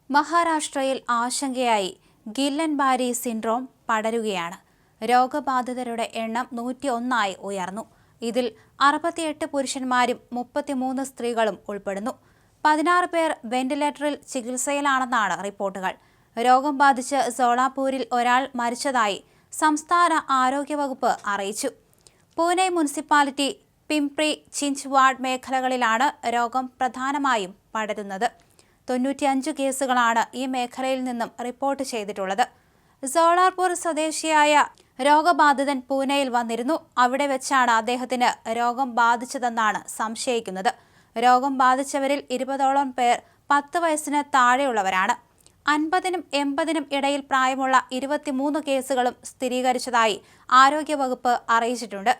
മഹാരാഷ്ട്രയിൽ ആശങ്കയായി ഗില്ലൻ-ബാരി സിൻഡ്രോം പടരുകയാണ്. രോഗബാധിതരുടെ എണ്ണം 101 ഉയർന്നു. ഇതിൽ 68 പുരുഷന്മാരും 33 സ്ത്രീകളും ഉൾപ്പെടുന്നു. 16 പേർ വെന്റിലേറ്ററിൽ ചികിത്സയിലാണെന്നാണ് റിപ്പോർട്ടുകൾ. രോഗം ബാധിച്ച് സോളാപൂരിൽ ഒരാൾ മരിച്ചതായി സംസ്ഥാന ആരോഗ്യവകുപ്പ് അറിയിച്ചു. പൂനെ മുനിസിപ്പാലിറ്റി, പിംപ്രി ചിഞ്ച്വാഡ് മേഖലകളിലാണ് രോഗം പ്രധാനമായും പടരുന്നത്. 95 കേസുകളാണ് ഈ മേഖലയിൽ നിന്നും റിപ്പോർട്ട് ചെയ്തിട്ടുള്ളത്. സോളാപൂർ സ്വദേശിയായ രോഗബാധിതൻ പൂനെയിൽ വന്നിരുന്നു. അവിടെ വെച്ചാണ് അദ്ദേഹത്തിന് രോഗം ബാധിച്ചതെന്നാണ് സംശയിക്കുന്നത്. രോഗം ബാധിച്ചവരിൽ 20ഓളം പേർ 10 വയസ്സിന് താഴെയുള്ളവരാണ്. 50നും 80നും ഇടയിൽ പ്രായമുള്ള 23 കേസുകളും സ്ഥിരീകരിച്ചതായി ആരോഗ്യവകുപ്പ് അറിയിച്ചിട്ടുണ്ട്.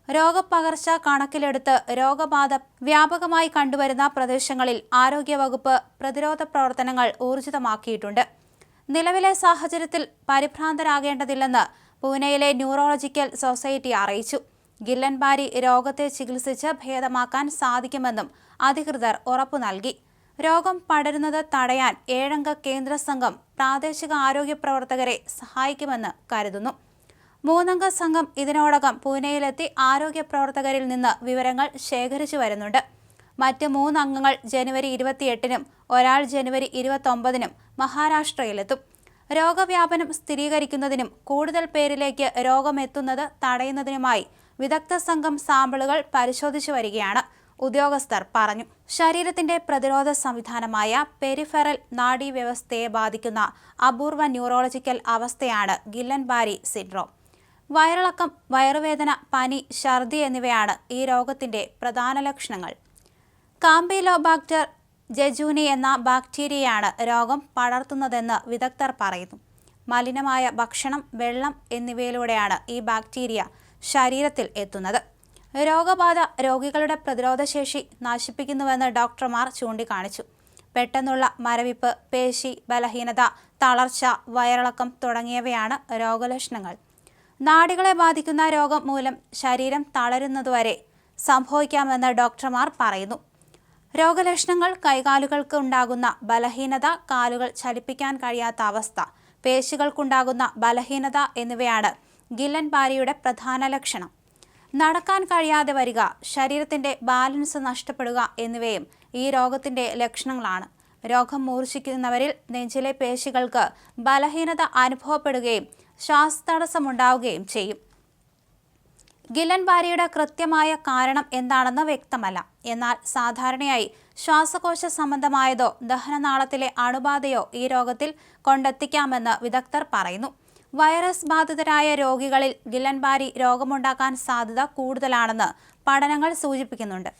രോഗപകർച്ച കണക്കിലെടുത്ത് രോഗബാധ വ്യാപകമായി കണ്ടുവരുന്ന പ്രദേശങ്ങളിൽ ആരോഗ്യവകുപ്പ് പ്രതിരോധ പ്രവർത്തനങ്ങൾ ഊർജിതമാക്കിയിട്ടുണ്ട്. നിലവിലെ സാഹചര്യത്തിൽ പരിഭ്രാന്തരാകേണ്ടതില്ലെന്ന് പൂനെയിലെ ന്യൂറോളജിക്കൽ സൊസൈറ്റി അറിയിച്ചു. ഗില്ലൻ-ബാരി രോഗത്തെ ചികിത്സിച്ച് ഭേദമാക്കാൻ സാധിക്കുമെന്നും അധികൃതർ ഉറപ്പു നൽകി. രോഗം പടരുന്നത് തടയാൻ 7-അംഗ കേന്ദ്ര സംഘം പ്രാദേശിക ആരോഗ്യ പ്രവർത്തകരെ സഹായിക്കുമെന്ന് കരുതുന്നു. 3-അംഗ സംഘം ഇതിനോടകം പൂനെയിലെത്തി ആരോഗ്യ പ്രവർത്തകരിൽ നിന്ന് വിവരങ്ങൾ ശേഖരിച്ചു വരുന്നുണ്ട്. മറ്റ് 3 അംഗങ്ങൾ ജനുവരി 28-നും ഒരാൾ ജനുവരി 29-നും മഹാരാഷ്ട്രയിലെത്തും. രോഗവ്യാപനം സ്ഥിരീകരിക്കുന്നതിനും കൂടുതൽ പേരിലേക്ക് രോഗമെത്തുന്നത് തടയുന്നതിനുമായി വിദഗ്ധ സംഘം സാമ്പിളുകൾ പരിശോധിച്ചു വരികയാണ്, ഉദ്യോഗസ്ഥർ പറഞ്ഞു. ശരീരത്തിന്റെ പ്രതിരോധ സംവിധാനമായ പെരിഫെറൽ നാഡീവ്യവസ്ഥയെ ബാധിക്കുന്ന അപൂർവ ന്യൂറോളജിക്കൽ അവസ്ഥയാണ് ഗില്ലൻ-ബാരി സിൻഡ്രോം. വയറിളക്കം, വയറുവേദന, പനി, ഛർദി എന്നിവയാണ് ഈ രോഗത്തിന്റെ പ്രധാന ലക്ഷണങ്ങൾ. കാംപിലോബാക്ടർ ജെജൂനി എന്ന ബാക്ടീരിയയാണ് രോഗം പടർത്തുന്നതെന്ന് വിദഗ്ധർ പറയുന്നു. മലിനമായ ഭക്ഷണം, വെള്ളം എന്നിവയിലൂടെയാണ് ഈ ബാക്ടീരിയ ശരീരത്തിൽ എത്തുന്നത്. രോഗബാധ രോഗികളുടെ പ്രതിരോധശേഷി നശിപ്പിക്കുന്നുവെന്ന് ഡോക്ടർമാർ ചൂണ്ടിക്കാണിച്ചു. പെട്ടെന്നുള്ള മരവിപ്പ്, പേശി ബലഹീനത, തളർച്ച, വയറിളക്കം തുടങ്ങിയവയാണ് രോഗലക്ഷണങ്ങൾ. നാഡികളെ ബാധിക്കുന്ന രോഗം മൂലം ശരീരം തളരുന്നതുവരെ സംഭവിക്കാമെന്ന് ഡോക്ടർമാർ പറയുന്നു. രോഗലക്ഷണങ്ങൾ: കൈകാലുകൾക്ക് ഉണ്ടാകുന്ന ബലഹീനത, കാലുകൾ ചലിപ്പിക്കാൻ കഴിയാത്ത അവസ്ഥ, പേശികൾക്കുണ്ടാകുന്ന ബലഹീനത എന്നിവയാണ് ഗില്ലൻ-ബാരിയുടെ പ്രധാന ലക്ഷണം. നടക്കാൻ കഴിയാതെ വരിക, ശരീരത്തിന്റെ ബാലൻസ് നഷ്ടപ്പെടുക എന്നിവയും ഈ രോഗത്തിന്റെ ലക്ഷണങ്ങളാണ്. രോഗം മൂർച്ഛിക്കുന്നവരിൽ നെഞ്ചിലെ പേശികൾക്ക് ബലഹീനത അനുഭവപ്പെടുകയും ശ്വാസതടസ്സമുണ്ടാവുകയും ചെയ്യും. ഗില്ലൻ-ബാരിയുടെ കൃത്യമായ കാരണം എന്താണെന്ന് വ്യക്തമല്ല. എന്നാൽ സാധാരണയായി ശ്വാസകോശ സംബന്ധമായതോ ദഹനനാളത്തിലെ അണുബാധയോ ഈ രോഗത്തിൽ കൊണ്ടെത്തിക്കാമെന്ന് വിദഗ്ധർ പറയുന്നു. വൈറസ് ബാധിതരായ രോഗികളിൽ ഗില്ലൻ-ബാരി രോഗമുണ്ടാക്കാൻ സാധ്യത കൂടുതലാണെന്ന് പഠനങ്ങൾ സൂചിപ്പിക്കുന്നുണ്ട്.